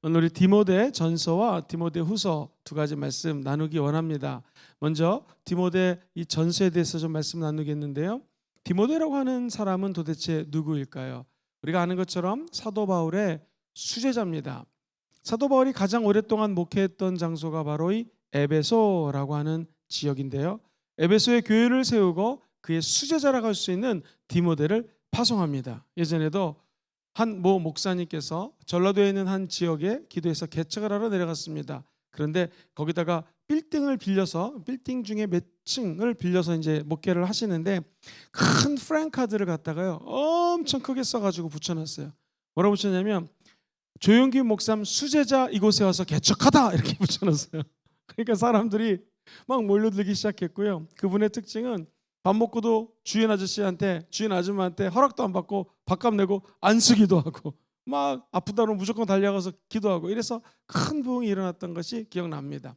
오늘 우리 디모데 전서와 디모데 후서 두 가지 말씀 나누기 원합니다. 먼저 디모데 이 전서에 대해서 좀 말씀 나누겠는데요. 디모데라고 하는 사람은 도대체 누구일까요? 우리가 아는 것처럼 사도 바울의 수제자입니다. 사도 바울이 가장 오랫동안 목회했던 장소가 바로 이 에베소라고 하는 지역인데요. 에베소에 교회를 세우고 그의 수제자라고 할 수 있는 디모데를 파송합니다. 예전에도 한 모 목사님께서 전라도에 있는 한 지역에 기도해서 개척을 하러 내려갔습니다. 그런데 거기다가 빌딩을 빌려서 빌딩 중에 몇 층을 빌려서 이제 목회를 하시는데 큰 프랭카드를 갖다가요 엄청 크게 써가지고 붙여놨어요. 뭐라고 붙였냐면 조용기 목사님 수제자 이곳에 와서 개척하다 이렇게 붙여놨어요. 그러니까 사람들이 막 몰려들기 시작했고요. 그분의 특징은 밥 먹고도 주인 아저씨한테 주인 아줌마한테 허락도 안 받고 밥값 내고 안 쓰기도 하고 막 아프다 그러면 무조건 달려가서 기도하고 이래서 큰 부흥이 일어났던 것이 기억납니다.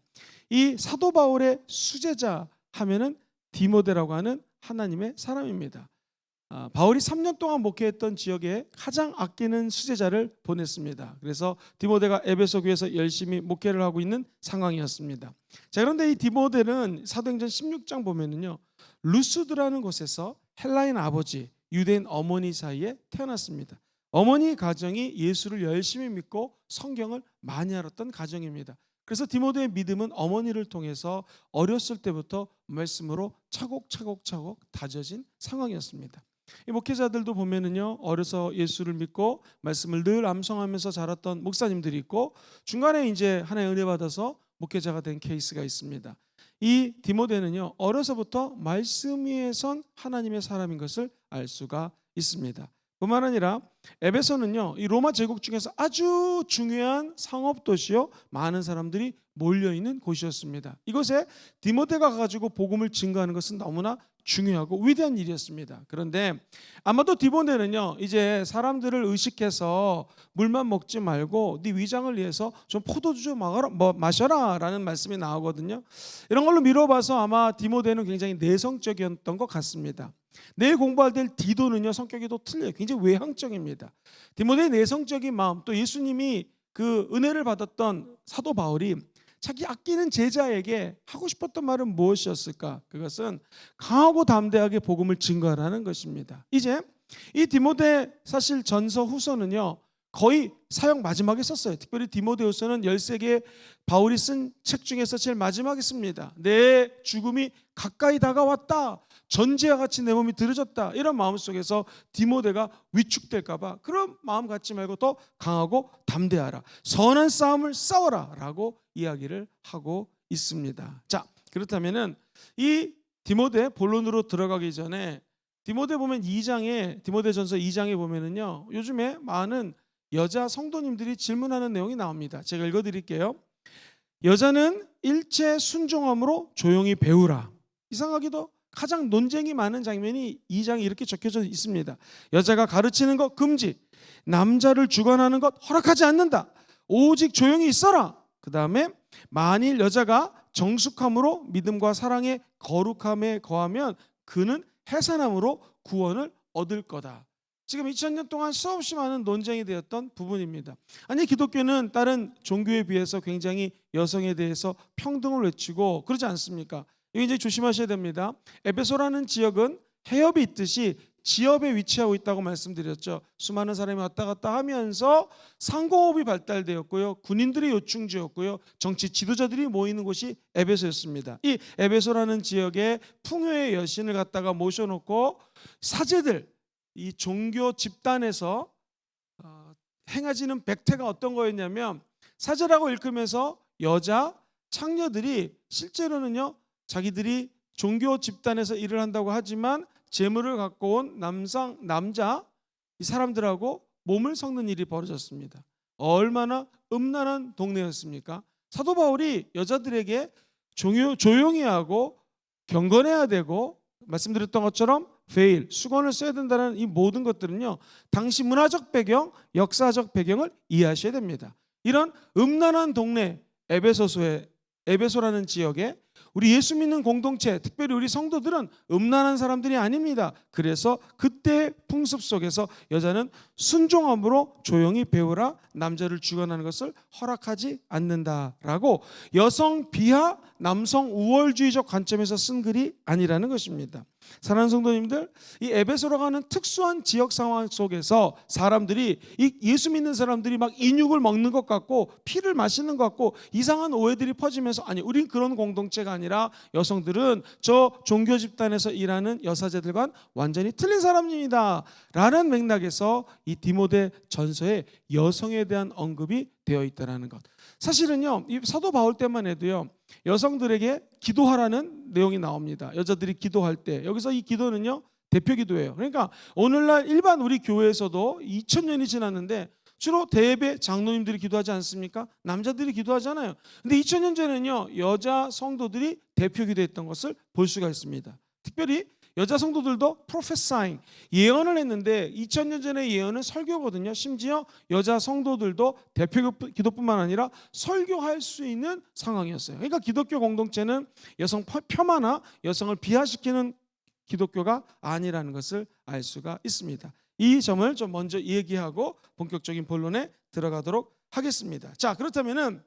이 사도 바울의 수제자 하면은 디모데라고 하는 하나님의 사람입니다. 바울이 3년 동안 목회했던 지역에 가장 아끼는 수제자를 보냈습니다. 그래서 디모데가 에베소 교회에서 열심히 목회를 하고 있는 상황이었습니다. 자, 그런데 이 디모데는 사도행전 16장 보면은요 루스드라는 곳에서 헬라인 아버지, 유대인 어머니 사이에 태어났습니다. 어머니 가정이 예수를 열심히 믿고 성경을 많이 알았던 가정입니다. 그래서 디모데의 믿음은 어머니를 통해서 어렸을 때부터 말씀으로 차곡차곡 다져진 상황이었습니다. 이 목회자들도 보면은요 어려서 예수를 믿고 말씀을 늘 암송하면서 자랐던 목사님들이 있고 중간에 이제 하나의 은혜 받아서 목회자가 된 케이스가 있습니다. 이 디모데는요 어려서부터 말씀 위에 선 하나님의 사람인 것을 알 수가 있습니다. 뿐만 아니라 에베소는요 이 로마 제국 중에서 아주 중요한 상업 도시요 많은 사람들이 몰려있는 곳이었습니다. 이곳에 디모데가 가지고 복음을 증거하는 것은 너무나 중요하고 위대한 일이었습니다. 그런데 아마도 디모데는요 이제 사람들을 의식해서 물만 먹지 말고 네 위장을 위해서 좀 포도주 좀 마셔라 라는 말씀이 나오거든요. 이런 걸로 미뤄봐서 아마 디모데는 굉장히 내성적이었던 것 같습니다. 내일 공부할 때 디도는요 성격이 또 틀려요. 굉장히 외향적입니다. 디모데의 내성적인 마음, 또 예수님이 그 은혜를 받았던 사도 바울이 자기 아끼는 제자에게 하고 싶었던 말은 무엇이었을까? 그것은 강하고 담대하게 복음을 증거하라는 것입니다. 이제 이 디모데 사실 전서 후서는요 거의 사역 마지막에 썼어요. 특별히 디모데후서는 13개 바울이 쓴 책 중에서 제일 마지막에 씁니다. 내 죽음이 가까이 다가왔다. 전지와 같이 내 몸이 들어졌다. 이런 마음속에서 디모데가 위축될까 봐 그런 마음 갖지 말고 더 강하고 담대하라. 선한 싸움을 싸워라 라고 이야기를 하고 있습니다. 자, 그렇다면은 이 디모데 본론으로 들어가기 전에 디모데 보면 디모데전서 2장에 보면은요 요즘에 많은 여자 성도님들이 질문하는 내용이 나옵니다. 제가 읽어드릴게요. 여자는 일체 순종함으로 조용히 배우라. 이상하게도 가장 논쟁이 많은 장면이 2장에 이렇게 적혀져 있습니다. 여자가 가르치는 것 금지, 남자를 주관하는 것 허락하지 않는다. 오직 조용히 있어라. 그 다음에 만일 여자가 정숙함으로 믿음과 사랑의 거룩함에 거하면 그는 해산함으로 구원을 얻을 거다. 지금 2000년 동안 수없이 많은 논쟁이 되었던 부분입니다. 아니 기독교는 다른 종교에 비해서 굉장히 여성에 대해서 평등을 외치고 그러지 않습니까? 이거 이제 조심하셔야 됩니다. 에베소라는 지역은 해협이 있듯이 지역에 위치하고 있다고 말씀드렸죠. 수많은 사람이 왔다 갔다 하면서 상공업이 발달되었고요. 군인들의 요충지였고요. 정치 지도자들이 모이는 곳이 에베소였습니다. 이 에베소라는 지역에 풍요의 여신을 갖다가 모셔놓고 사제들, 이 종교 집단에서 행해지는 백태가 어떤 거였냐면 사제라고 읽으면서 여자 창녀들이 실제로는요 자기들이 종교 집단에서 일을 한다고 하지만 재물을 갖고 온 남자 이 사람들하고 몸을 섞는 일이 벌어졌습니다. 얼마나 음란한 동네였습니까? 사도 바울이 여자들에게 조용히 하고 경건해야 되고 말씀드렸던 것처럼 베일, 수건을 써야 된다는 이 모든 것들은요 당시 문화적 배경, 역사적 배경을 이해하셔야 됩니다. 이런 음란한 동네 에베소라는 지역에 우리 예수 믿는 공동체, 특별히 우리 성도들은 음란한 사람들이 아닙니다. 그래서 그때 풍습 속에서 여자는 순종함으로 조용히 배우라, 남자를 주관하는 것을 허락하지 않는다라고 여성 비하, 남성 우월주의적 관점에서 쓴 글이 아니라는 것입니다. 사랑하는 성도님들, 이 에베소라고 하는 특수한 지역 상황 속에서 사람들이, 이 예수 믿는 사람들이 막 인육을 먹는 것 같고 피를 마시는 것 같고 이상한 오해들이 퍼지면서, 아니 우린 그런 공동체가 아니라 여성들은 저 종교 집단에서 일하는 여사제들과는 완전히 틀린 사람입니다 라는 맥락에서 이 디모데 전서에 여성에 대한 언급이 되어 있다는 것. 사실은요, 이 사도 바울 때만 해도요, 여성들에게 기도하라는 내용이 나옵니다. 여자들이 기도할 때 여기서 이 기도는요, 대표 기도예요. 그러니까 오늘날 일반 우리 교회에서도 2000년이 지났는데 주로 대예배 장로님들이 기도하지 않습니까? 남자들이 기도하잖아요. 근데 2000년 전에는요, 여자 성도들이 대표 기도했던 것을 볼 수가 있습니다. 특별히 여자 성도들도 프로페사잉, 예언을 했는데 2000년 전의 예언은 설교거든요. 심지어 여자 성도들도 대표 기도뿐만 아니라 설교할 수 있는 상황이었어요. 그러니까 기독교 공동체는 여성 폄하나 여성을 비하시키는 기독교가 아니라는 것을 알 수가 있습니다. 이 점을 좀 먼저 얘기하고 본격적인 본론에 들어가도록 하겠습니다. 자, 그렇다면은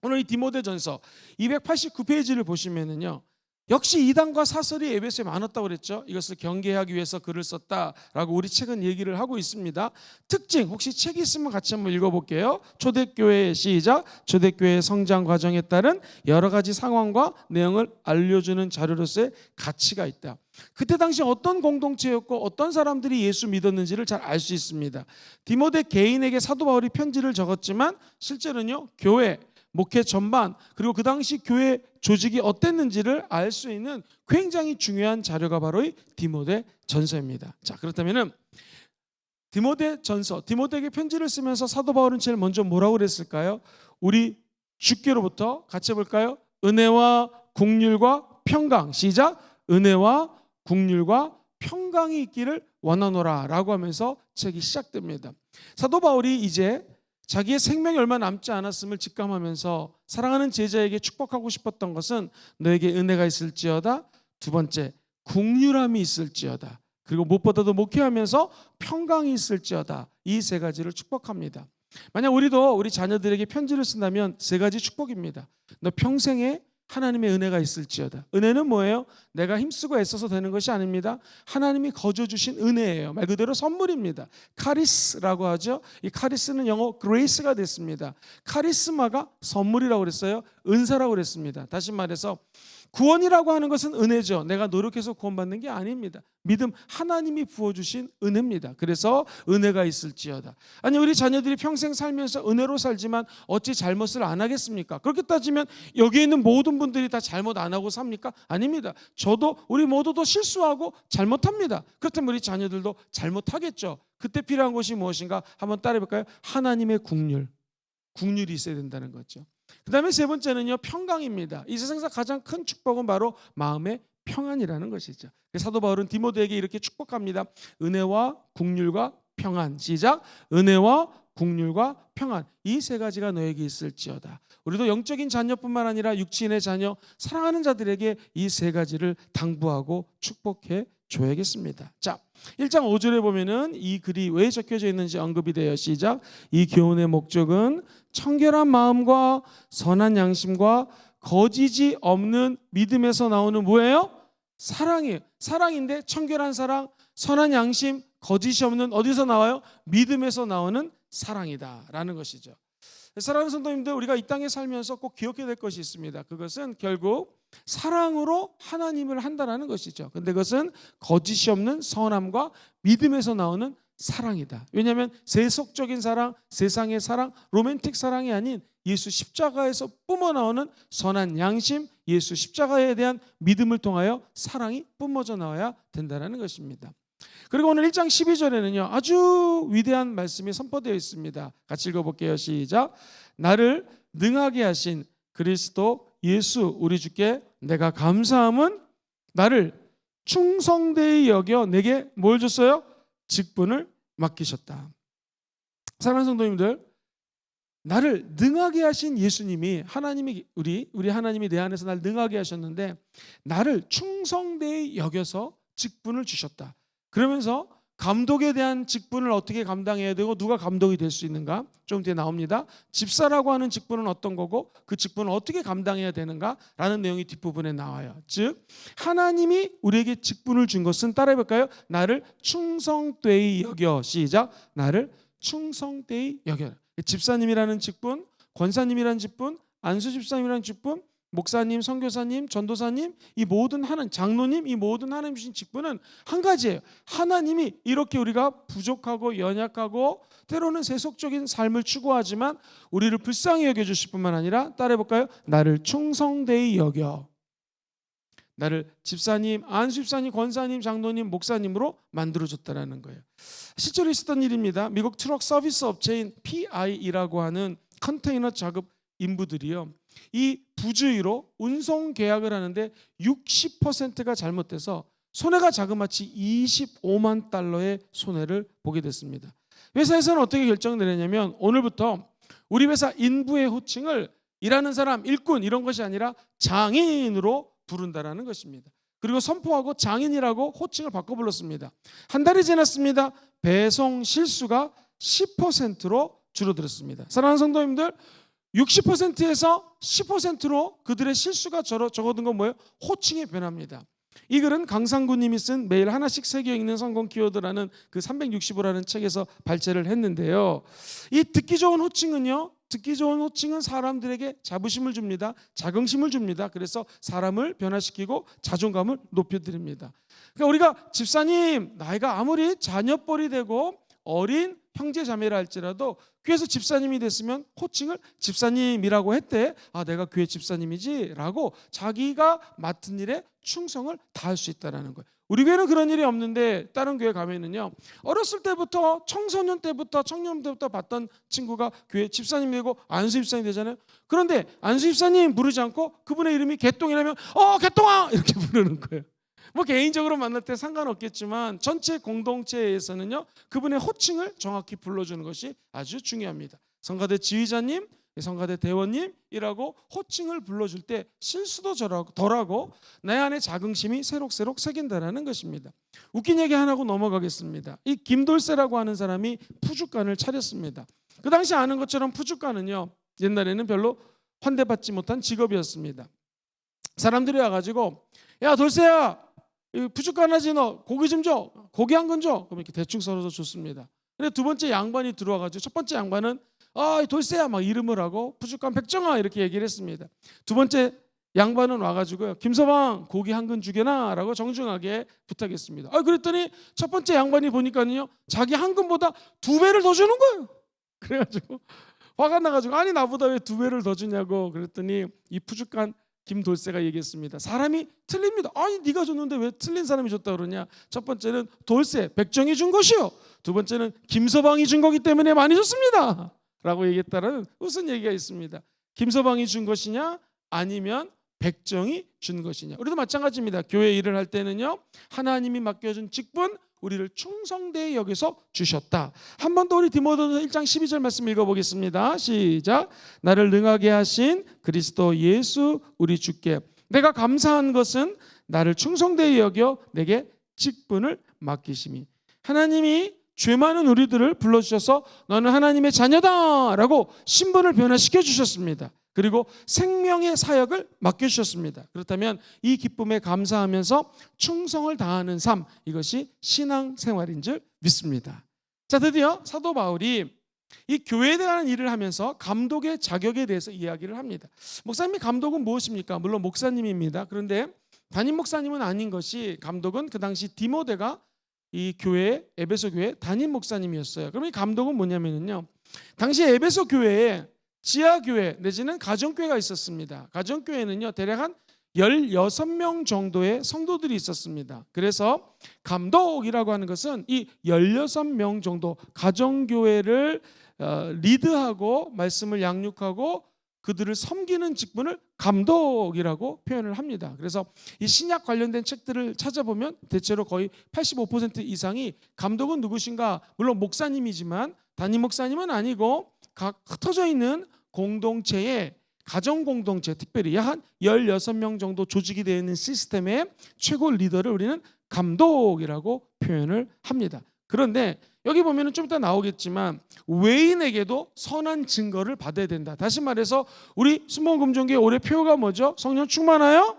오늘 이 디모데전서 289페이지를 보시면은요, 역시 이단과 사설이 에베소에 많았다고 그랬죠. 이것을 경계하기 위해서 글을 썼다라고 우리 책은 얘기를 하고 있습니다. 특징, 혹시 책이 있으면 같이 한번 읽어볼게요. 초대교회의 시작, 초대교회의 성장 과정에 따른 여러 가지 상황과 내용을 알려주는 자료로서의 가치가 있다. 그때 당시 어떤 공동체였고 어떤 사람들이 예수 믿었는지를 잘 알 수 있습니다. 디모데 개인에게 사도 바울이 편지를 적었지만 실제로는요, 교회, 목회 전반, 그리고 그 당시 교회 조직이 어땠는지를 알 수 있는 굉장히 중요한 자료가 바로 이 디모데 전서입니다. 자, 그렇다면은 디모데 전서, 디모데에게 편지를 쓰면서 사도 바울은 제일 먼저 뭐라고 그랬을까요? 우리 주께로부터 같이 해볼까요? 은혜와 긍휼과 평강, 시작, 은혜와 긍휼과 평강이 있기를 원하노라 라고 하면서 책이 시작됩니다. 사도 바울이 이제 자기의 생명이 얼마 남지 않았음을 직감하면서 사랑하는 제자에게 축복하고 싶었던 것은 너에게 은혜가 있을지어다, 두 번째 긍휼함이 있을지어다, 그리고 무엇보다도 목회하면서 평강이 있을지어다, 이 세 가지를 축복합니다. 만약 우리도 우리 자녀들에게 편지를 쓴다면 세 가지 축복입니다. 너 평생에 하나님의 은혜가 있을지어다. 은혜는 뭐예요? 내가 힘쓰고 애써서 되는 것이 아닙니다. 하나님이 거저 주신 은혜예요. 말 그대로 선물입니다. 카리스라고 하죠. 이 카리스는 영어 그레이스가 됐습니다. 카리스마가 선물이라고 그랬어요. 은사라고 그랬습니다. 다시 말해서 구원이라고 하는 것은 은혜죠. 내가 노력해서 구원받는 게 아닙니다. 믿음, 하나님이 부어주신 은혜입니다. 그래서 은혜가 있을지어다. 아니, 우리 자녀들이 평생 살면서 은혜로 살지만 어찌 잘못을 안 하겠습니까? 그렇게 따지면 여기 있는 모든 분들이 다 잘못 안 하고 삽니까? 아닙니다. 저도, 우리 모두도 실수하고 잘못합니다. 그렇다면 우리 자녀들도 잘못하겠죠. 그때 필요한 것이 무엇인가? 한번 따라해볼까요? 하나님의 긍휼이 있어야 된다는 거죠. 그 다음에 세 번째는요, 평강입니다. 이 세상에서 가장 큰 축복은 바로 마음의 평안이라는 것이죠. 사도 바울은 디모데에게 이렇게 축복합니다. 은혜와 긍휼과 평안, 시작, 은혜와 긍휼과 평안, 이 세 가지가 너에게 있을지어다. 우리도 영적인 자녀뿐만 아니라 육신의 자녀, 사랑하는 자들에게 이 세 가지를 당부하고 축복해 줘야겠습니다. 자, 1장 5절에 보면은 이 글이 왜 적혀져 있는지 언급이 돼요. 시작, 이 교훈의 목적은 청결한 마음과 선한 양심과 거짓이 없는 믿음에서 나오는 뭐예요? 사랑이에요. 사랑인데 청결한 사랑, 선한 양심, 거짓이 없는, 어디서 나와요? 믿음에서 나오는 사랑이다라는 것이죠. 사랑하는 성도님들, 우리가 이 땅에 살면서 꼭 기억해야 될 것이 있습니다. 그것은 결국 사랑으로 하나님을 한다는 것이죠. 근데 그것은 거짓이 없는 선함과 믿음에서 나오는 사랑이다. 왜냐하면 세속적인 사랑, 세상의 사랑, 로맨틱 사랑이 아닌 예수 십자가에서 뿜어나오는 선한 양심, 예수 십자가에 대한 믿음을 통하여 사랑이 뿜어져 나와야 된다는 것입니다. 그리고 오늘 1장 12절에는요, 아주 위대한 말씀이 선포되어 있습니다. 같이 읽어볼게요. 시작, 나를 능하게 하신 그리스도 예수 우리 주께 내가 감사함은 나를 충성되이 여겨 내게 뭘 줬어요? 직분을 맡기셨다. 사랑하는 성도님들, 나를 능하게 하신 예수님이, 하나님이 우리 하나님이 내 안에서 날 능하게 하셨는데 나를 충성되이 여겨서 직분을 주셨다. 그러면서 감독에 대한 직분을 어떻게 감당해야 되고 누가 감독이 될 수 있는가? 좀 뒤에 나옵니다. 집사라고 하는 직분은 어떤 거고 그 직분을 어떻게 감당해야 되는가라는 내용이 뒷부분에 나와요. 즉 하나님이 우리에게 직분을 준 것은, 따라해 볼까요? 나를 충성되이 여겨. 시작. 나를 충성되이 여겨. 집사님이라는 직분, 권사님이라는 직분, 안수집사님이라는 직분, 목사님, 선교사님, 전도사님, 이 모든 하나님, 장로님, 이 모든 하나님 주신 직분은 한 가지예요. 하나님이 이렇게 우리가 부족하고 연약하고 때로는 세속적인 삶을 추구하지만 우리를 불쌍히 여겨주실 뿐만 아니라, 따라해볼까요? 나를 충성되이 여겨. 나를 집사님, 안수집사님, 권사님, 장로님, 목사님으로 만들어줬다는 거예요. 실제로 있었던 일입니다. 미국 트럭 서비스 업체인 PI라고 하는 컨테이너 작업 인부들이요, 이 부주의로 운송 계약을 하는데 60%가 잘못돼서 손해가 자그마치 25만 달러의 손해를 보게 됐습니다. 회사에서는 어떻게 결정을 내렸냐면, 오늘부터 우리 회사 인부의 호칭을 일하는 사람, 일꾼 이런 것이 아니라 장인으로 부른다라는 것입니다. 그리고 선포하고 장인이라고 호칭을 바꿔 불렀습니다. 한 달이 지났습니다. 배송 실수가 10%로 줄어들었습니다. 사랑하는 성도님들, 60%에서 10%로 그들의 실수가 적어든 건 뭐예요? 호칭의 변화입니다. 이 글은 강상구님이 쓴 매일 하나씩 새겨 읽는 성공 키워드라는 그 365라는 책에서 발제를 했는데요. 이 듣기 좋은 호칭은 사람들에게 자부심을 줍니다. 자긍심을 줍니다. 그래서 사람을 변화시키고 자존감을 높여드립니다. 그러니까 우리가 집사님, 나이가 아무리 자녀뻘이 되고 어린 형제 자매라 할지라도 교회에서 집사님이 됐으면 호칭을 집사님이라고 했대. 아, 내가 교회 집사님이지 라고 자기가 맡은 일에 충성을 다할 수 있다는 거예요. 우리 교회는 그런 일이 없는데 다른 교회 가면은요, 어렸을 때부터 청소년 때부터 청년 때부터 봤던 친구가 교회 집사님이 되고 안수 집사님이 되잖아요. 그런데 안수 집사님 부르지 않고 그분의 이름이 개똥이라면 개똥아 이렇게 부르는 거예요. 뭐 개인적으로 만날 때 상관없겠지만 전체 공동체에서는요, 그분의 호칭을 정확히 불러주는 것이 아주 중요합니다. 성가대 지휘자님, 성가대 대원님이라고 호칭을 불러줄 때 실수도 덜하고 내 안에 자긍심이 새록새록 새긴다는 것입니다. 웃긴 얘기 하나 하고 넘어가겠습니다. 이 김돌세라고 하는 사람이 푸주간을 차렸습니다. 그 당시 아는 것처럼 푸주간은요, 옛날에는 별로 환대받지 못한 직업이었습니다. 사람들이 와가지고, 야 돌세야, 푸주간 하지, 너 고기 좀 줘, 고기 한 근 줘. 그럼 이렇게 대충 썰어서 줬습니다. 근데 두 번째 양반이 들어와가지고, 첫 번째 양반은 돌쇠야 막 이름을 하고 푸주간 백정아 이렇게 얘기를 했습니다. 두 번째 양반은 와가지고요, 김서방 고기 한 근 주게나 라고 정중하게 부탁했습니다. 그랬더니 첫 번째 양반이 보니까요, 자기 한 근보다 2배를 더 주는 거예요. 그래가지고 화가 나가지고, 아니 나보다 왜 2배를 더 주냐고. 그랬더니 이 푸주간 김돌세가 얘기했습니다. 사람이 틀립니다. 아니 네가 줬는데 왜 틀린 사람이 줬다 그러냐. 첫 번째는 돌세 백정이 준 것이요, 두 번째는 김서방이 준 거기 때문에 많이 줬습니다 라고 얘기했다는 무슨 얘기가 있습니다. 김서방이 준 것이냐 아니면 백정이 준 것이냐. 우리도 마찬가지입니다. 교회 일을 할 때는요, 하나님이 맡겨준 직분, 우리를 충성되이 여기서 주셨다. 한 번 더 우리 디모데후서 1장 12절 말씀 읽어보겠습니다. 시작. 나를 능하게 하신 그리스도 예수 우리 주께 내가 감사한 것은 나를 충성되이 여겨 내게 직분을 맡기심이. 하나님이 죄 많은 우리들을 불러주셔서 너는 하나님의 자녀다 라고 신분을 변화시켜 주셨습니다. 그리고 생명의 사역을 맡겨주셨습니다. 그렇다면 이 기쁨에 감사하면서 충성을 다하는 삶, 이것이 신앙생활인 줄 믿습니다. 자, 드디어 사도 바울이 이 교회에 대한 일을 하면서 감독의 자격에 대해서 이야기를 합니다. 목사님이 감독은 무엇입니까? 물론 목사님입니다. 그런데 담임 목사님은 아닌 것이, 감독은 그 당시 디모데가 이 교회, 에베소 교회 담임 목사님이었어요. 그럼 이 감독은 뭐냐면요, 당시 에베소 교회에 지하교회 내지는 가정교회가 있었습니다. 가정교회는요, 대략 한 16명 정도의 성도들이 있었습니다. 그래서 감독이라고 하는 것은 이 16명 정도 가정교회를 리드하고 말씀을 양육하고 그들을 섬기는 직분을 감독이라고 표현을 합니다. 그래서 이 신약 관련된 책들을 찾아보면 대체로 거의 85% 이상이 감독은 누구신가, 물론 목사님이지만 담임 목사님은 아니고 각 흩어져 있는 공동체에 가정 공동체, 특별히 한 16명 정도 조직이 되어 있는 시스템의 최고 리더를 우리는 감독이라고 표현을 합니다. 그런데 여기 보면은 좀 이따 나오겠지만 외인에게도 선한 증거를 받아야 된다. 다시 말해서 우리 순복음금종교의 올해 표가 뭐죠? 성령 충만하여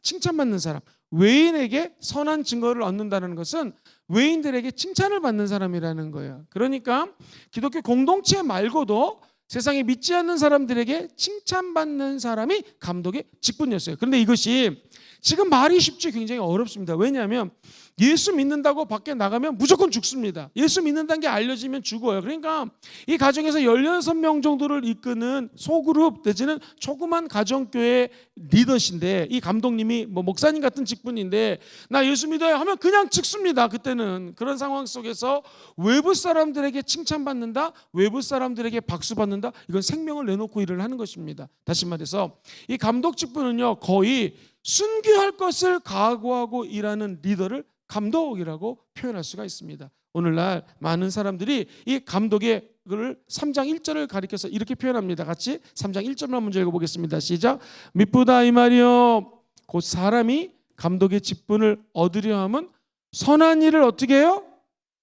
칭찬받는 사람. 외인에게 선한 증거를 얻는다는 것은 외인들에게 칭찬을 받는 사람이라는 거예요. 그러니까 기독교 공동체 말고도 세상에 믿지 않는 사람들에게 칭찬받는 사람이 감독의 직분이었어요. 그런데 이것이 지금 말이 쉽지 굉장히 어렵습니다. 왜냐하면 예수 믿는다고 밖에 나가면 무조건 죽습니다. 예수 믿는다는 게 알려지면 죽어요. 그러니까 이 가정에서 16명 정도를 이끄는 소그룹 내지는 조그만 가정교회 리더신데, 이 감독님이 뭐 목사님 같은 직분인데 나 예수 믿어요 하면 그냥 죽습니다. 그때는 그런 상황 속에서 외부 사람들에게 칭찬받는다, 외부 사람들에게 박수받는다, 이건 생명을 내놓고 일을 하는 것입니다. 다시 말해서 이 감독 직분은요, 거의 순교할 것을 각오하고 일하는 리더를 감독이라고 표현할 수가 있습니다. 오늘날 많은 사람들이 이 감독의 을 3장 1절을 가리켜서 이렇게 표현합니다. 같이 3장 1절만 먼저 읽어보겠습니다. 시작. 미쁘다 이 말이요, 곧 사람이 감독의 직분을 얻으려 하면 선한 일을 어떻게 해요?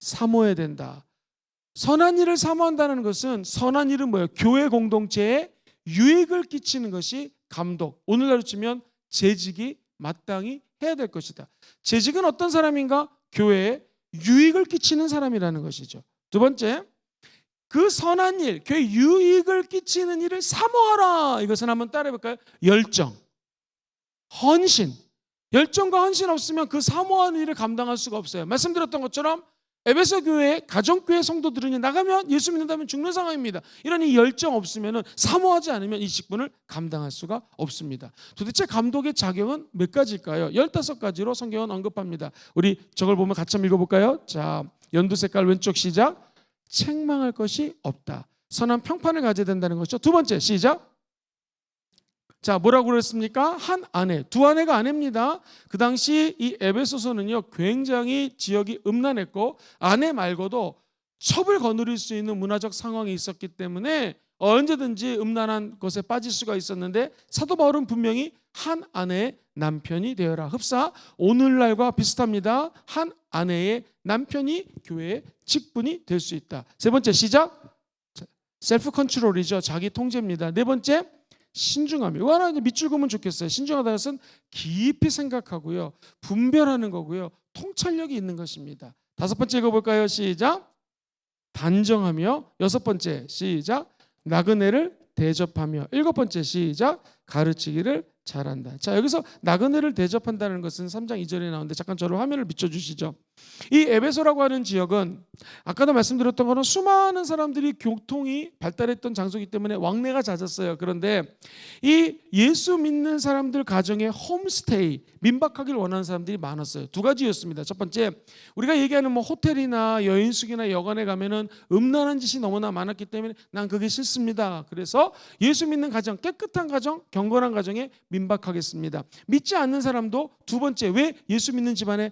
사모해야 된다. 선한 일을 사모한다는 것은, 선한 일은 뭐예요? 교회 공동체에 유익을 끼치는 것이 감독, 오늘날로 치면 재직이 마땅히 해야 될 것이다. 재직은 어떤 사람인가? 교회에 유익을 끼치는 사람이라는 것이죠. 두 번째, 그 선한 일, 교회 유익을 끼치는 일을 사모하라. 이것은 한번 따라해 볼까요? 열정, 헌신. 열정과 헌신 없으면 그 사모하는 일을 감당할 수가 없어요. 말씀드렸던 것처럼 에베소 교회 가정교회 성도들은 나가면 예수 믿는다면 죽는 상황입니다. 이런 이 열정 없으면, 사모하지 않으면 이 직분을 감당할 수가 없습니다. 도대체 감독의 자격은 몇 가지일까요? 15가지로 성경은 언급합니다. 우리 저걸 보면 같이 한번 읽어볼까요? 자, 연두 색깔 왼쪽 시작. 책망할 것이 없다. 선한 평판을 가져야 된다는 것이죠. 두 번째 시작. 자, 뭐라고 그랬습니까? 한 아내, 두 아내가 아내입니다. 그 당시 이 에베소서는요, 굉장히 지역이 음란했고 아내 말고도 첩을 거느릴 수 있는 문화적 상황이 있었기 때문에 언제든지 음란한 것에 빠질 수가 있었는데, 사도 바울은 분명히 한 아내의 남편이 되어라. 흡사 오늘날과 비슷합니다. 한 아내의 남편이 교회의 직분이 될 수 있다. 세 번째 시작. 셀프 컨트롤이죠. 자기 통제입니다. 네 번째 신중함이. 이거 하나 밑줄 그으면 좋겠어요. 신중하다는 것은 깊이 생각하고요, 분별하는 거고요, 통찰력이 있는 것입니다. 다섯 번째 읽어볼까요? 시작. 단정하며. 여섯 번째 시작. 나그네를 대접하며. 일곱 번째 시작. 가르치기를 잘한다. 자, 여기서 나그네를 대접한다는 것은 3장 2절에 나오는데, 잠깐 저를 화면을 비춰주시죠. 이 에베소라고 하는 지역은 아까도 말씀드렸던 것은 수많은 사람들이 교통이 발달했던 장소이기 때문에 왕래가 잦았어요. 그런데 이 예수 믿는 사람들 가정에 홈스테이, 민박하기를 원하는 사람들이 많았어요. 두 가지였습니다. 첫 번째, 우리가 얘기하는 뭐 호텔이나 여인숙이나 여관에 가면은 음란한 짓이 너무나 많았기 때문에 난 그게 싫습니다. 그래서 예수 믿는 가정, 깨끗한 가정, 경건한 가정에 민박하겠습니다. 믿지 않는 사람도 두 번째, 왜 예수 믿는 집안에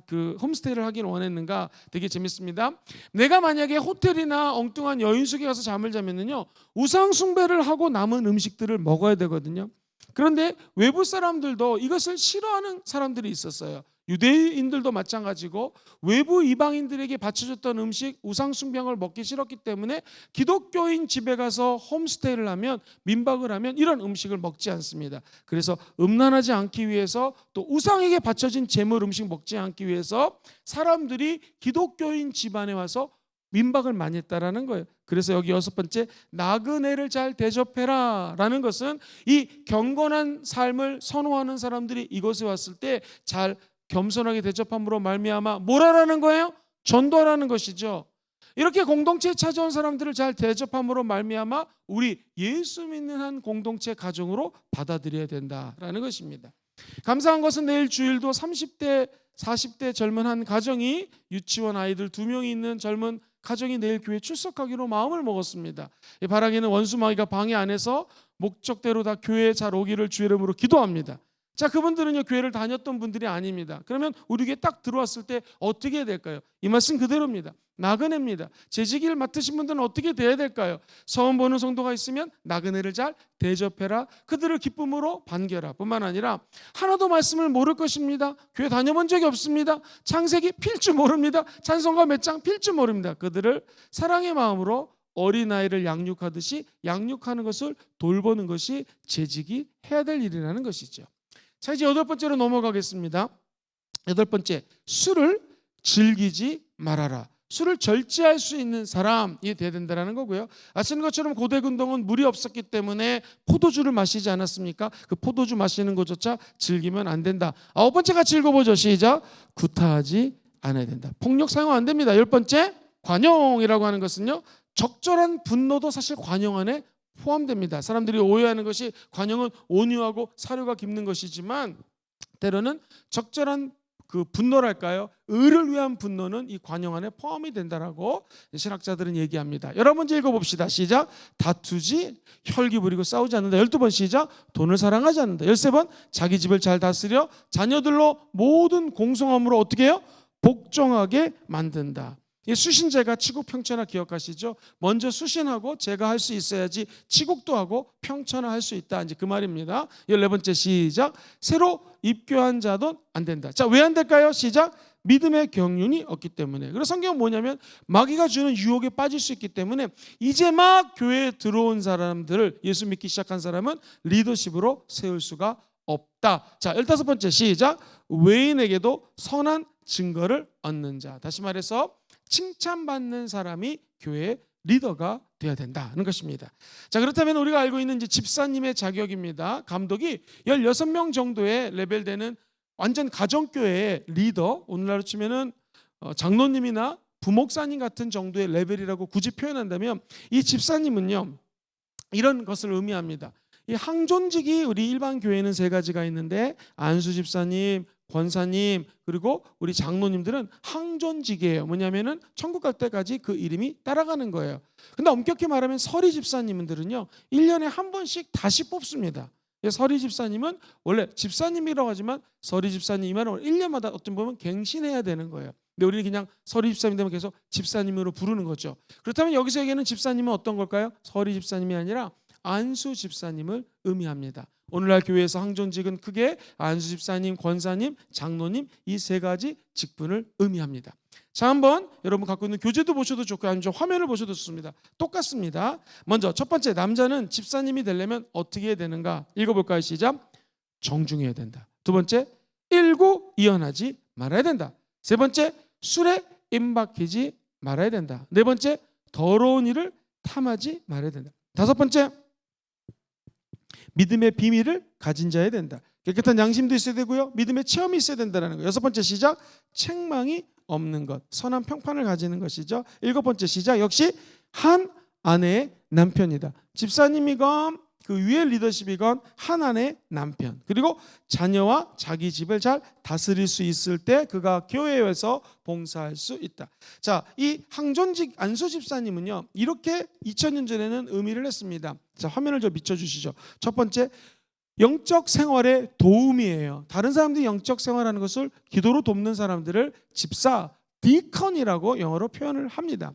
그 홈스테이를 하기를 원했는가? 되게 재밌습니다. 내가 만약에 호텔이나 엉뚱한 여인숙에 가서 잠을 자면은요, 우상 숭배를 하고 남은 음식들을 먹어야 되거든요. 그런데 외부 사람들도 이것을 싫어하는 사람들이 있었어요. 유대인들도 마찬가지고 외부 이방인들에게 바쳐졌던 음식, 우상 숭배를 먹기 싫었기 때문에 기독교인 집에 가서 홈스테이를 하면, 민박을 하면 이런 음식을 먹지 않습니다. 그래서 음란하지 않기 위해서, 또 우상에게 바쳐진 제물 음식 먹지 않기 위해서 사람들이 기독교인 집안에 와서 민박을 많이 했다라는 거예요. 그래서 여기 여섯 번째, 나그네를 잘 대접해라 라는 것은 이 경건한 삶을 선호하는 사람들이 이곳에 왔을 때 잘 겸손하게 대접함으로 말미암아 뭘 하라는 거예요? 전도하라는 것이죠. 이렇게 공동체에 찾아온 사람들을 잘 대접함으로 말미암아 우리 예수 믿는 한 공동체 가정으로 받아들여야 된다라는 것입니다. 감사한 것은 내일 주일도 30대 40대 젊은 한 가정이, 유치원 아이들 2명이 있는 젊은 가정이 내일 교회 출석하기로 마음을 먹었습니다. 바라기는 원수마귀가 방해 안에서 목적대로 다 교회에 잘 오기를 주의 이름으로 기도합니다. 자, 그분들은요 교회를 다녔던 분들이 아닙니다. 그러면 우리 교회 딱 들어왔을 때 어떻게 해야 될까요? 이 말씀 그대로입니다. 나그네입니다. 재직을 맡으신 분들은 어떻게 돼야 될까요? 처음 보는 성도가 있으면 나그네를 잘 대접해라. 그들을 기쁨으로 반겨라. 뿐만 아니라 하나도 말씀을 모를 것입니다. 교회 다녀본 적이 없습니다. 창세기 필 줄 모릅니다. 찬송가 몇 장 필 줄 모릅니다. 그들을 사랑의 마음으로 어린아이를 양육하듯이 양육하는 것을 돌보는 것이 재직이 해야 될 일이라는 것이죠. 자, 이제 8번째로 넘어가겠습니다. 8번째, 술을 즐기지 말아라. 술을 절제할 수 있는 사람이 되어야 된다는 거고요. 아시는 것처럼 고대 근동은 물이 없었기 때문에 포도주를 마시지 않았습니까? 그 포도주 마시는 것조차 즐기면 안 된다. 9번째 같이 읽어보죠. 시작. 구타하지 않아야 된다. 폭력 사용 안 됩니다. 10번째, 관용이라고 하는 것은요, 적절한 분노도 사실 관용 안에 포함됩니다. 사람들이 오해하는 것이 관용은 온유하고 사료가 깊는 것이지만 때로는 적절한 그 분노랄까요? 의를 위한 분노는 이 관용 안에 포함이 된다라고 신학자들은 얘기합니다. 여러 번째 읽어봅시다. 시작. 다투지, 혈기 부리고 싸우지 않는다. 12번 시작. 돈을 사랑하지 않는다. 13번 자기 집을 잘 다스려 자녀들로 모든 공성함으로 어떻게 해요? 복종하게 만든다. 이 수신제가 치국 평천하 기억하시죠? 먼저 수신하고 제가 할 수 있어야지 치국도 하고 평천하 할 수 있다. 이제 그 말입니다. 14번째 시작. 새로 입교한 자도 안 된다. 자, 왜 안 될까요? 시작. 믿음의 경륜이 없기 때문에. 그래서 성경은 뭐냐면 마귀가 주는 유혹에 빠질 수 있기 때문에 이제 막 교회에 들어온 사람들을 예수 믿기 시작한 사람은 리더십으로 세울 수가 없다. 자, 15번째 시작. 외인에게도 선한 증거를 얻는 자. 다시 말해서 칭찬받는 사람이 교회의 리더가 되어야 된다는 것입니다. 자, 그렇다면 우리가 알고 있는 이제 집사님의 자격입니다. 감독이 16명 정도의 레벨 되는 완전 가정교회의 리더, 오늘날로 치면은 장로님이나 부목사님 같은 정도의 레벨이라고 굳이 표현한다면 이 집사님은요 이런 것을 의미합니다. 이 항존직이 우리 일반 교회는 3가지가 있는데 안수 집사님, 권사님 그리고 우리 장로님들은 항존직이에요. 뭐냐면은 천국 갈 때까지 그 이름이 따라가는 거예요. 근데 엄격히 말하면 서리 집사님들은요 1년에 한 번씩 다시 뽑습니다. 서리 집사님은 원래 집사님이라고 하지만 서리 집사님 이 말은 1년마다 어떤 보면 갱신해야 되는 거예요. 근데 우리는 그냥 서리 집사님 되면 계속 집사님으로 부르는 거죠. 그렇다면 여기서 얘기하는 집사님은 어떤 걸까요? 서리 집사님이 아니라 안수 집사님을 의미합니다. 오늘날 교회에서 항존직은 크게 안수 집사님, 권사님, 장로님 이 3가지 직분을 의미합니다. 자, 한번 여러분 갖고 있는 교재도 보셔도 좋고 아니면 화면을 보셔도 좋습니다. 똑같습니다. 먼저 첫 번째, 남자는 집사님이 되려면 어떻게 해야 되는가? 읽어볼까요? 시작. 정중해야 된다. 두 번째, 일구이연하지 말아야 된다. 세 번째, 술에 임박히지 말아야 된다. 네 번째, 더러운 일을 탐하지 말아야 된다. 다섯 번째, 믿음의 비밀을 가진 자여야 된다. 깨끗한 양심도 있어야 되고요. 믿음의 체험이 있어야 된다는 거예요. 6번째 시작, 책망이 없는 것, 선한 평판을 가지는 것이죠. 7번째 시작, 역시 한 아내의 남편이다. 집사님이건 그 위에 리더십이건 한 아내의 남편. 그리고 자녀와 자기 집을 잘 다스릴 수 있을 때 그가 교회에서 봉사할 수 있다. 자, 이 항존직 안수 집사님은요 이렇게 2000년 전에는 의미를 했습니다. 자, 화면을 좀 비춰주시죠. 첫 번째, 영적 생활의 도움이에요. 다른 사람들이 영적 생활하는 것을 기도로 돕는 사람들을 집사, 디컨이라고 영어로 표현을 합니다.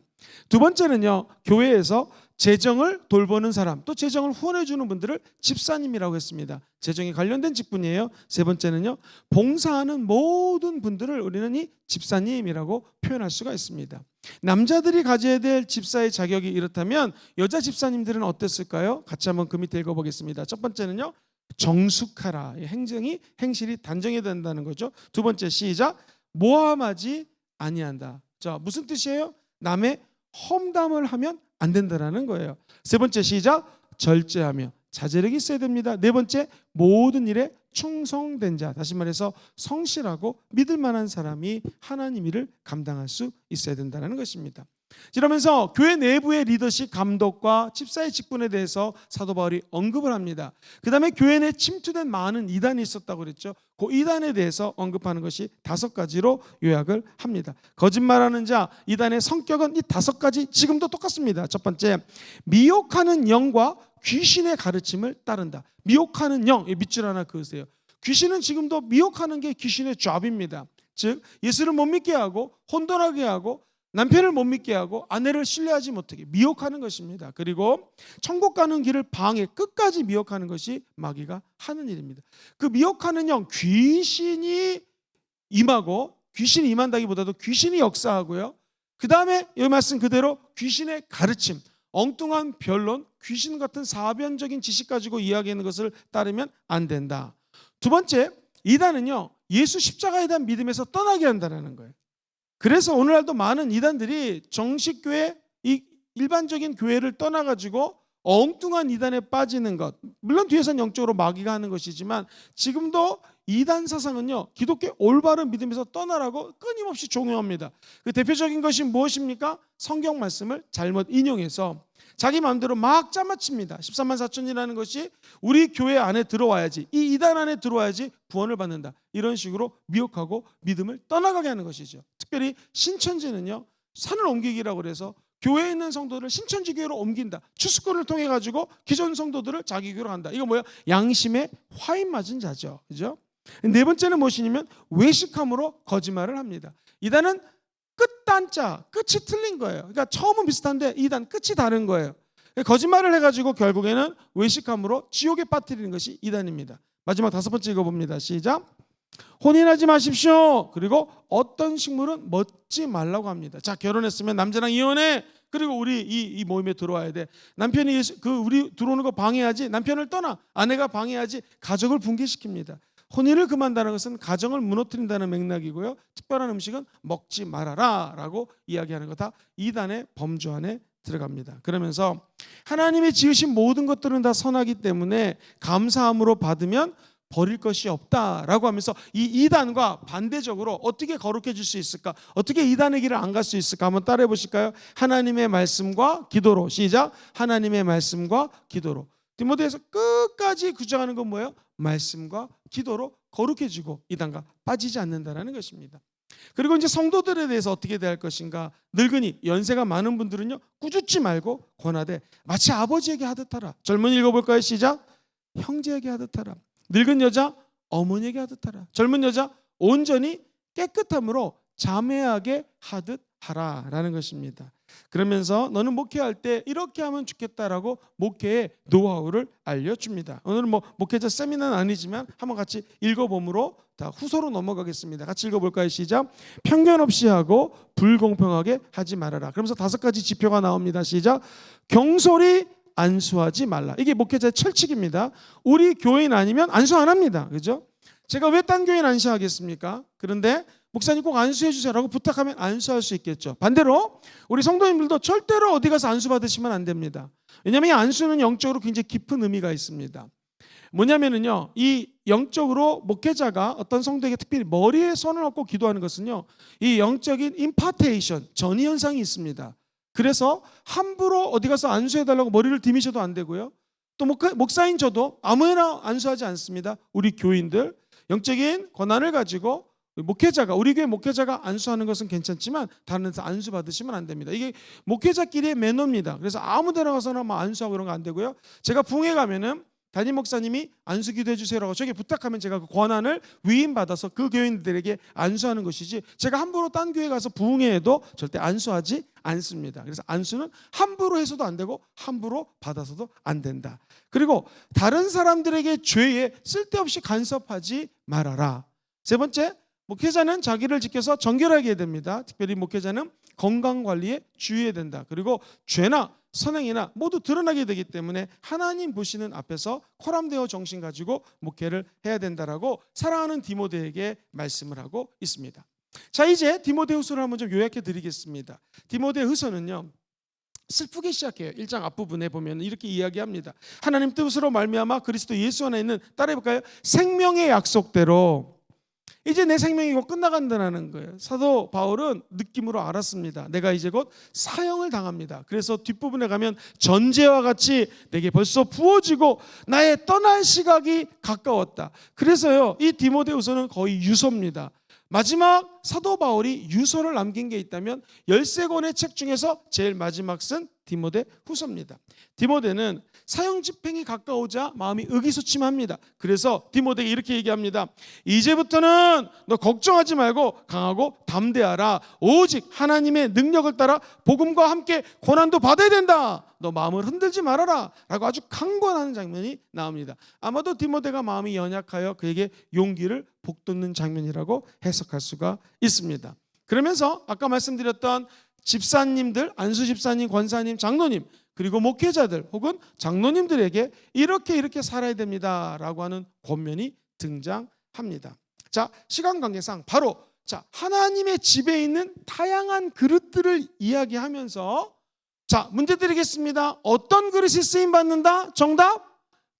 두 번째는요, 교회에서 재정을 돌보는 사람, 또 재정을 후원해 주는 분들을 집사님이라고 했습니다. 재정에 관련된 직분이에요. 세 번째는요, 봉사하는 모든 분들을 우리는 이 집사님이라고 표현할 수가 있습니다. 남자들이 가져야 될 집사의 자격이 이렇다면 여자 집사님들은 어땠을까요? 같이 한번 그 밑에 읽어보겠습니다. 첫 번째는요, 정숙하라. 행실이 단정해야 된다는 거죠. 두 번째 시작, 모함하지 아니한다. 자, 무슨 뜻이에요? 남의 험담을 하면 안 된다라는 거예요. 세 번째 시작, 절제하며 자제력이 있어야 됩니다. 네 번째, 모든 일에 충성된 자. 다시 말해서 성실하고 믿을 만한 사람이 하나님 일을 감당할 수 있어야 된다는 것입니다. 이러면서 교회 내부의 리더십, 감독과 집사의 직분에 대해서 사도 바울이 언급을 합니다. 그 다음에 교회 내 침투된 많은 이단이 있었다고 그랬죠. 그 이단에 대해서 언급하는 것이 5가지로 요약을 합니다. 거짓말하는 자, 이단의 성격은 이 5가지 지금도 똑같습니다. 첫 번째, 미혹하는 영과 귀신의 가르침을 따른다. 미혹하는 영, 밑줄 하나 그으세요. 귀신은 지금도 미혹하는 게 귀신의 잡입니다. 즉 예수를 못 믿게 하고 혼돈하게 하고 남편을 못 믿게 하고 아내를 신뢰하지 못하게 미혹하는 것입니다. 그리고 천국 가는 길을 방해 끝까지 미혹하는 것이 마귀가 하는 일입니다. 그 미혹하는 영 귀신이 임하고, 귀신이 임한다기보다도 귀신이 역사하고요. 그 다음에 이 말씀 그대로 귀신의 가르침, 엉뚱한 변론, 귀신 같은 사변적인 지식 가지고 이야기하는 것을 따르면 안 된다. 두 번째, 이단은요, 예수 십자가에 대한 믿음에서 떠나게 한다는 거예요. 그래서 오늘날도 많은 이단들이 정식 교회, 이 일반적인 교회를 떠나가지고 엉뚱한 이단에 빠지는 것, 물론 뒤에서는 영적으로 마귀가 하는 것이지만 지금도 이단 사상은요, 기독교 올바른 믿음에서 떠나라고 끊임없이 종용합니다. 그 대표적인 것이 무엇입니까? 성경 말씀을 잘못 인용해서 자기 마음대로 막 짜맞춥니다. 13만 4천이라는 것이 우리 교회 안에 들어와야지, 이 이단 안에 들어와야지 구원을 받는다, 이런 식으로 미혹하고 믿음을 떠나가게 하는 것이죠. 특별히 신천지는요, 산을 옮기기라고 그래서 교회에 있는 성도들을 신천지 교회로 옮긴다. 추수꾼을 통해 가지고 기존 성도들을 자기 교회로 한다. 이거 뭐야? 양심에 화인 맞은 자죠. 그죠? 네 번째는 무엇이냐면 외식함으로 거짓말을 합니다. 이단은 끝단자, 끝이 틀린 거예요. 그러니까 처음은 비슷한데 이단 끝이 다른 거예요. 거짓말을 해가지고 결국에는 외식함으로 지옥에 빠뜨리는 것이 이단입니다. 마지막 다섯 번째 읽어봅니다. 시작. 혼인하지 마십시오. 그리고 어떤 식물은 먹지 말라고 합니다. 자, 결혼했으면 남자랑 이혼해. 그리고 우리 이 모임에 들어와야 돼. 남편이 우리 들어오는 거 방해하지. 남편을 떠나. 아내가 방해하지. 가족을 붕괴시킵니다. 혼인을 금한다는 것은 가정을 무너뜨린다는 맥락이고요. 특별한 음식은 먹지 말아라 라고 이야기하는 거 다 이단의 범주 안에 들어갑니다. 그러면서 하나님이 지으신 모든 것들은 다 선하기 때문에 감사함으로 받으면 버릴 것이 없다라고 하면서 이 이단과 반대적으로 어떻게 거룩해질 수 있을까? 어떻게 이단의 길을 안 갈 수 있을까? 한번 따라해 보실까요? 하나님의 말씀과 기도로. 시작. 하나님의 말씀과 기도로. 디모데에서 끝까지 주장하는 건 뭐예요? 말씀과 기도로 거룩해지고 이단과 빠지지 않는다라는 것입니다. 그리고 이제 성도들에 대해서 어떻게 대할 것인가? 늙은이, 연세가 많은 분들은요, 꾸짖지 말고 권하되 마치 아버지에게 하듯 하라. 젊은이 읽어볼까요? 시작. 형제에게 하듯 하라. 늙은 여자 어머니에게 하듯 하라. 젊은 여자 온전히 깨끗함으로 자매하게 하듯 하라라는 것입니다. 그러면서 너는 목회할 때 이렇게 하면 좋겠다라고 목회의 노하우를 알려줍니다. 오늘은 목회자 세미나는 아니지만 한번 같이 읽어봄으로 다 후소로 넘어가겠습니다. 같이 읽어볼까요? 시작. 편견 없이 하고 불공평하게 하지 말아라. 그러면서 다섯 가지 지표가 나옵니다. 시작. 경솔히 안수하지 말라. 이게 목회자의 철칙입니다. 우리 교인 아니면 안수 안 합니다. 그죠? 제가 왜 딴 교인 안수하겠습니까? 그런데 목사님 꼭 안수해 주세요라고 부탁하면 안수할 수 있겠죠. 반대로 우리 성도님들도 절대로 어디 가서 안수 받으시면 안 됩니다. 왜냐하면 이 안수는 영적으로 굉장히 깊은 의미가 있습니다. 뭐냐면은요, 이 영적으로 목회자가 어떤 성도에게 특별히 머리에 손을 얹고 기도하는 것은요, 이 영적인 임파테이션, 전이 현상이 있습니다. 그래서 함부로 어디 가서 안수해달라고 머리를 디미셔도 안 되고요. 또 목사인 저도 아무나 안수하지 않습니다. 우리 교인들 영적인 권한을 가지고 목회자가, 우리 교회 목회자가 안수하는 것은 괜찮지만 다른 데서 안수 받으시면 안 됩니다. 이게 목회자끼리의 매너입니다. 그래서 아무 데나 가서나 안수하고 이런 거 안 되고요. 제가 부흥회 가면은 담임 목사님이 안수 기도해 주세요라고 저에게 부탁하면 제가 그 권한을 위임받아서 그 교인들에게 안수하는 것이지, 제가 함부로 딴 교회 가서 부흥회에도 절대 안수하지 않습니다. 그래서 안수는 함부로 해서도 안 되고 함부로 받아서도 안 된다. 그리고 다른 사람들에게 죄에 쓸데없이 간섭하지 말아라. 세 번째, 목회자는 자기를 지켜서 정결하게 해야 됩니다. 특별히 목회자는 건강관리에 주의해야 된다. 그리고 죄나 선행이나 모두 드러나게 되기 때문에 하나님 보시는 앞에서 코람되어 정신 가지고 목회를 해야 된다라고 사랑하는 디모데에게 말씀을 하고 있습니다. 자, 이제 디모데후서를 한번 좀 요약해 드리겠습니다. 디모데후서는요, 슬프게 시작해요. 1장 앞부분에 보면 이렇게 이야기합니다. 하나님 뜻으로 말미암아 그리스도 예수 안에 있는, 따라해볼까요? 생명의 약속대로 이제 내 생명이 곧 끝나간다는 거예요. 사도 바울은 느낌으로 알았습니다. 내가 이제 곧 사형을 당합니다. 그래서 뒷부분에 가면 전제와 같이 내게 벌써 부어지고 나의 떠날 시각이 가까웠다. 그래서요, 이 디모데후서는 거의 유서입니다. 마지막 사도 바울이 유서를 남긴 게 있다면 13권의 책 중에서 제일 마지막 쓴 디모데 후서입니다. 디모데는 사형 집행이 가까우자 마음이 의기소침합니다. 그래서 디모데에게 이렇게 얘기합니다. 이제부터는 너 걱정하지 말고 강하고 담대하라. 오직 하나님의 능력을 따라 복음과 함께 고난도 받아야 된다. 너 마음을 흔들지 말아라 라고 아주 강권하는 장면이 나옵니다. 아마도 디모데가 마음이 연약하여 그에게 용기를 북돋는 장면이라고 해석할 수가 있습니다. 그러면서 아까 말씀드렸던 집사님들, 안수 집사님, 권사님, 장로님, 그리고 목회자들 혹은 장로님들에게 이렇게 살아야 됩니다라고 하는 권면이 등장합니다. 자, 시간 관계상 바로 하나님의 집에 있는 다양한 그릇들을 이야기하면서 문제 드리겠습니다. 어떤 그릇이 쓰임 받는다? 정답!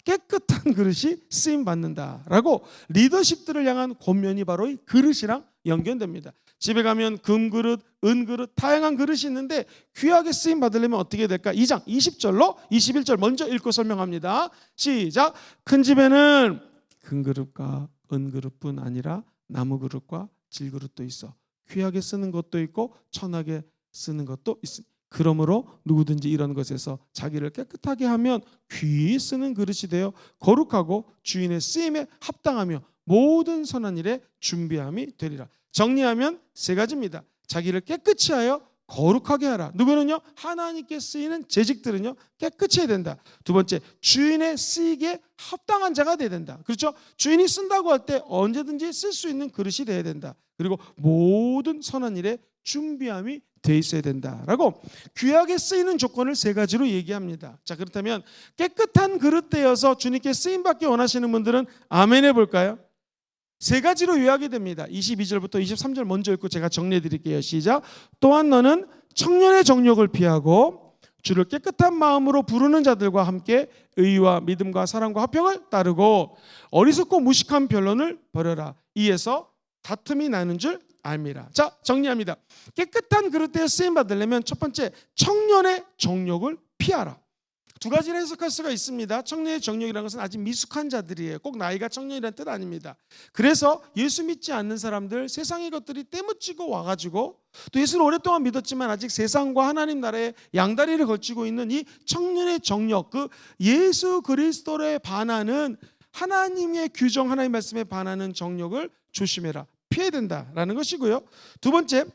깨끗한 그릇이 쓰임 받는다라고 리더십들을 향한 권면이 바로 이 그릇이랑 연결됩니다. 집에 가면 금그릇, 은그릇, 다양한 그릇이 있는데 귀하게 쓰임 받으려면 어떻게 될까? 2장 20절로 21절 먼저 읽고 설명합니다. 시작. 큰 집에는 금그릇과 은그릇뿐 아니라 나무그릇과 질그릇도 있어. 귀하게 쓰는 것도 있고 천하게 쓰는 것도 있습니다. 그러므로 누구든지 이런 것에서 자기를 깨끗하게 하면 귀히 쓰는 그릇이 되어 거룩하고 주인의 쓰임에 합당하며 모든 선한 일에 준비함이 되리라. 정리하면 세 가지입니다. 자기를 깨끗이 하여 거룩하게 하라. 누구는요? 하나님께 쓰이는 재직들은요 깨끗이 해야 된다. 두 번째, 주인의 쓰이기에 합당한 자가 돼야 된다. 그렇죠? 주인이 쓴다고 할 때 언제든지 쓸 수 있는 그릇이 돼야 된다. 그리고 모든 선한 일에 준비함이 돼 있어야 된다라고 귀하게 쓰이는 조건을 세 가지로 얘기합니다. 자, 그렇다면 깨끗한 그릇 되어서 주님께 쓰임 받기 원하시는 분들은 아멘 해볼까요? 세 가지로 요약이 됩니다. 22절부터 23절 먼저 읽고 제가 정리해 드릴게요. 시작. 또한 너는 청년의 정욕을 피하고 주를 깨끗한 마음으로 부르는 자들과 함께 의와 믿음과 사랑과 화평을 따르고 어리석고 무식한 변론을 버려라. 이에서 다툼이 나는 줄 알미라. 자, 정리합니다. 깨끗한 그릇에 쓰임 받으려면 첫 번째, 청년의 정욕을 피하라. 두 가지를 해석할 수가 있습니다. 청년의 정욕이라는 것은 아직 미숙한 자들이에요. 꼭 나이가 청년이라는 뜻 아닙니다. 그래서 예수 믿지 않는 사람들, 세상의 것들이 때묻히고 와가지고 또 예수를 오랫동안 믿었지만 아직 세상과 하나님 나라에 양다리를 걸치고 있는 이 청년의 정욕, 그 예수 그리스도에 반하는 하나님의 규정, 하나님의 말씀에 반하는 정욕을 조심해라. 피해야 된다라는 것이고요. 두 번째,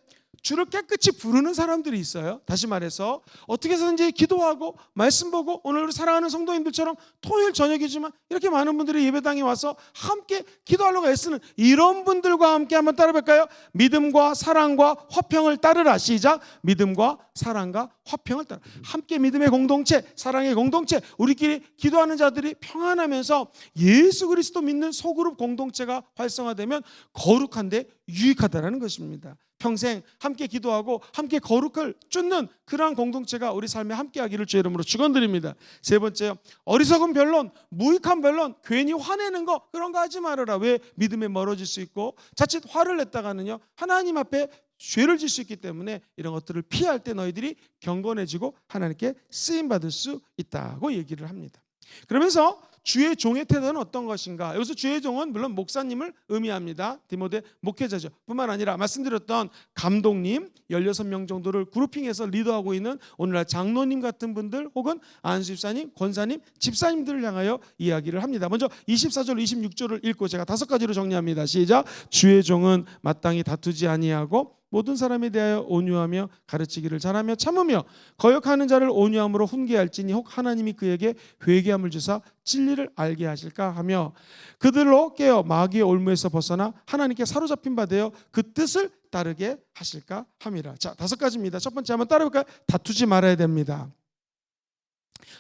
주를 깨끗이 부르는 사람들이 있어요. 다시 말해서 어떻게 해서든지 기도하고 말씀 보고 오늘 사랑하는 성도님들처럼 토요일 저녁이지만 이렇게 많은 분들이 예배당에 와서 함께 기도하려고 애쓰는 이런 분들과 함께 한번 따라볼까요? 믿음과 사랑과 화평을 따르라. 시작. 믿음과 사랑과 화평을 따르라. 함께 믿음의 공동체, 사랑의 공동체, 우리끼리 기도하는 자들이 평안하면서 예수 그리스도 믿는 소그룹 공동체가 활성화되면 거룩한데 유익하다라는 것입니다. 평생 함께 기도하고 함께 거룩을 쫓는 그러한 공동체가 우리 삶에 함께하기를 주의 이름으로 축원드립니다. 세 번째요, 어리석은 변론, 무익한 변론, 괜히 화내는 거 그런 거 하지 말아라. 왜? 믿음에 멀어질 수 있고 자칫 화를 냈다가는요 하나님 앞에 죄를 질 수 있기 때문에 이런 것들을 피할 때 너희들이 경건해지고 하나님께 쓰임받을 수 있다고 얘기를 합니다. 그러면서 주의 종의 태도는 어떤 것인가? 여기서 주의 종은 물론 목사님을 의미합니다. 디모데 목회자죠. 뿐만 아니라 말씀드렸던 감독님 16명 정도를 그룹핑해서 리더하고 있는 오늘날 장로님 같은 분들 혹은 안수집사님, 권사님, 집사님들을 향하여 이야기를 합니다. 먼저 24절, 26절을 읽고 제가 5가지로 정리합니다. 시작. 주의 종은 마땅히 다투지 아니하고 모든 사람에 대하여 온유하며 가르치기를 잘하며 참으며 거역하는 자를 온유함으로 훈계할지니 혹 하나님이 그에게 회개함을 주사 진리를 알게 하실까 하며 그들로 깨어 마귀의 올무에서 벗어나 하나님께 사로잡힌 바 되어 그 뜻을 따르게 하실까 함이라. 자, 5가지입니다. 첫 번째 한번 따라볼까요? 다투지 말아야 됩니다.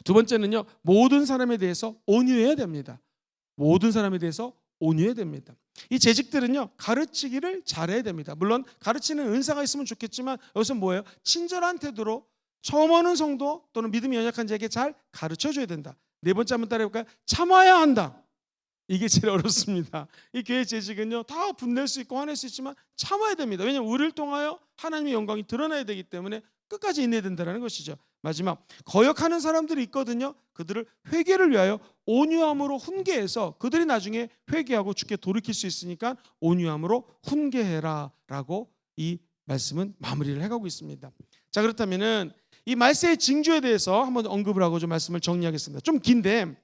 두 번째는요, 모든 사람에 대해서 온유해야 됩니다. 모든 사람에 대해서 온유해야 됩니다. 이 재직들은요 가르치기를 잘해야 됩니다. 물론 가르치는 은사가 있으면 좋겠지만 여기서 뭐예요? 친절한 태도로 처음 오는 성도 또는 믿음이 연약한 자에게 잘 가르쳐줘야 된다. 네 번째 한번 따라해볼까요? 참아야 한다. 이게 제일 어렵습니다. 이 교회 재직은요 다 분낼 수 있고 화낼 수 있지만 참아야 됩니다. 왜냐하면 우리를 통하여 하나님의 영광이 드러나야 되기 때문에 끝까지 인내해야 된다는 것이죠. 마지막, 거역하는 사람들이 있거든요. 그들을 회개를 위하여 온유함으로 훈계해서 그들이 나중에 회개하고 주께 돌이킬 수 있으니까 온유함으로 훈계해라 라고 이 말씀은 마무리를 해가고 있습니다. 자, 그렇다면은 이 말세의 징조에 대해서 한번 언급을 하고 좀 말씀을 정리하겠습니다. 좀 긴데,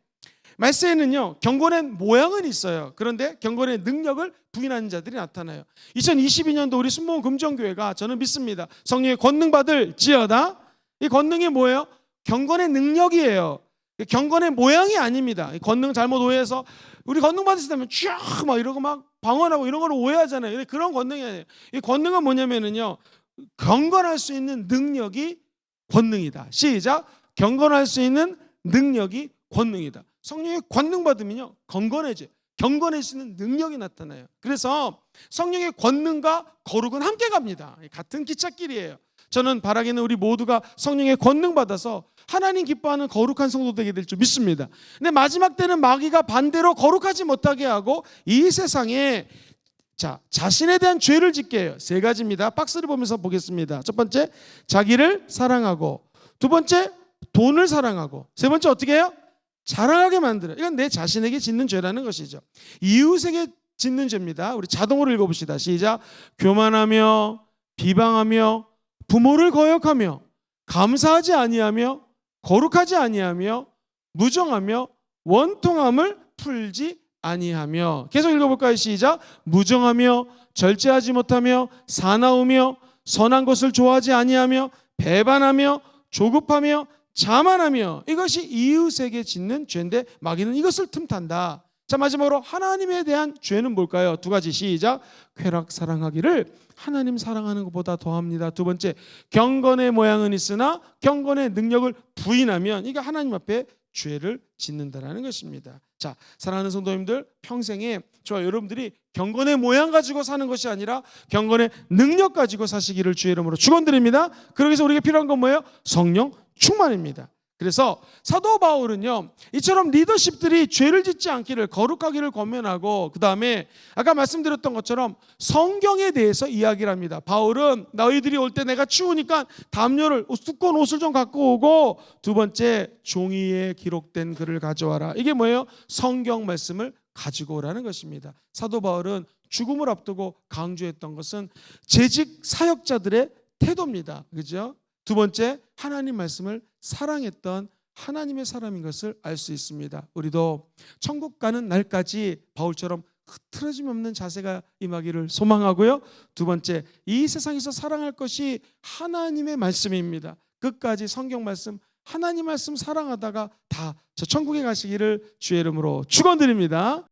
말세에는요 경건의 모양은 있어요. 그런데 경건의 능력을 부인하는 자들이 나타나요. 2022년도 우리 순복음 금정교회가 저는 믿습니다. 성령의 권능 받을지어다. 이 권능이 뭐예요? 경건의 능력이에요. 경건의 모양이 아닙니다. 이 권능 잘못 오해해서 우리 권능 받으시다면 쫙 막 이러고 막 방언하고 이런 걸 오해하잖아요. 근데 그런 권능이 아니에요. 이 권능은 뭐냐면은요, 경건할 수 있는 능력이 권능이다. 시작. 경건할 수 있는 능력이 권능이다. 성령의 권능 받으면요 경건해져요. 경건해지는 능력이 나타나요. 그래서 성령의 권능과 거룩은 함께 갑니다. 같은 기찻길이에요. 저는 바라기는 우리 모두가 성령의 권능 받아서 하나님 기뻐하는 거룩한 성도 되게 될 줄 믿습니다. 근데 마지막 때는 마귀가 반대로 거룩하지 못하게 하고 이 세상에 자신에 대한 죄를 짓게 해요. 세 가지입니다. 박스를 보면서 보겠습니다. 첫 번째, 자기를 사랑하고, 두 번째, 돈을 사랑하고, 세 번째 어떻게 해요? 자랑하게 만들어요. 이건 내 자신에게 짓는 죄라는 것이죠. 이웃에게 짓는 죄입니다. 우리 자동으로 읽어봅시다. 시작. 교만하며 비방하며 부모를 거역하며 감사하지 아니하며 거룩하지 아니하며 무정하며 원통함을 풀지 아니하며. 계속 읽어볼까요? 시작. 무정하며 절제하지 못하며 사나우며 선한 것을 좋아하지 아니하며 배반하며 조급하며 자만하며. 이것이 이웃에게 짓는 죄인데 마귀는 이것을 틈탄다. 자, 마지막으로 하나님에 대한 죄는 뭘까요? 두 가지. 시작. 쾌락 사랑하기를 하나님 사랑하는 것보다 더합니다. 두 번째, 경건의 모양은 있으나 경건의 능력을 부인하면 이게 하나님 앞에 죄를 짓는다라는 것입니다. 자, 사랑하는 성도님들, 평생에 저와 여러분들이 경건의 모양 가지고 사는 것이 아니라 경건의 능력 가지고 사시기를 주의 이름으로 축원드립니다. 그러기 위해서 우리에게 필요한 건 뭐예요? 성령 충만입니다. 그래서 사도 바울은요 이처럼 리더십들이 죄를 짓지 않기를, 거룩하기를 권면하고, 그 다음에 아까 말씀드렸던 것처럼 성경에 대해서 이야기를 합니다. 바울은 너희들이 올 때 내가 추우니까 담요를, 두꺼운 옷을 좀 갖고 오고, 두 번째, 종이에 기록된 글을 가져와라. 이게 뭐예요? 성경 말씀을 가지고 오라는 것입니다. 사도 바울은 죽음을 앞두고 강조했던 것은 재직 사역자들의 태도입니다. 그죠? 두 번째, 하나님 말씀을 사랑했던 하나님의 사람인 것을 알 수 있습니다. 우리도 천국 가는 날까지 바울처럼 흐트러짐 없는 자세가 임하기를 소망하고요. 두 번째, 이 세상에서 사랑할 것이 하나님의 말씀입니다. 끝까지 성경 말씀, 하나님 말씀 사랑하다가 다 저 천국에 가시기를 주의 이름으로 축원드립니다.